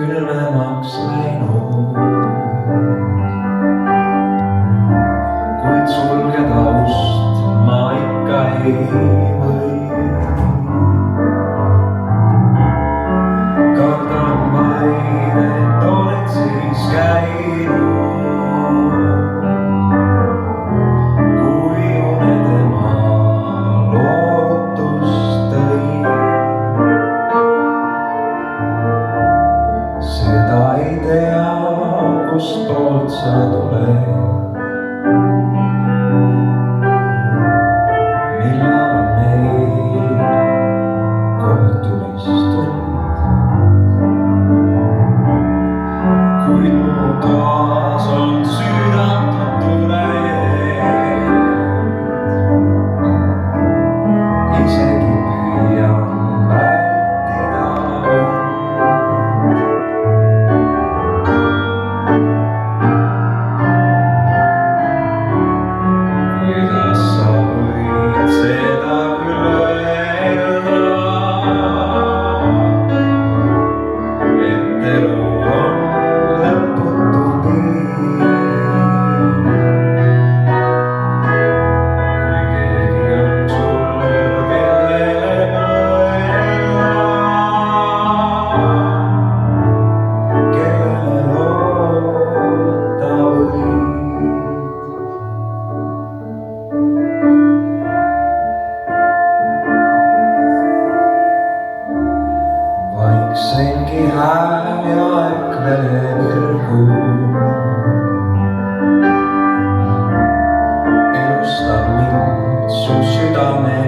külmemaks läinud, kuid sulgeda ust ma ikka ei või. Kardan vaid, et oled siis käinud, kui unede maa lootust tõi. Seda ei tea, kust poolt sa tuled, millal on meil kohtumistund. Kuid mu toas on süüdatud tuled, isegi püüan vältida und. Kuidas sa võid seda küll öelda, et elu on lõputu piir, kui keegi on sul, kellele mõelda, kellele loota võid. Vaiksengi hääl ja äkvele virgu elustab mind su südame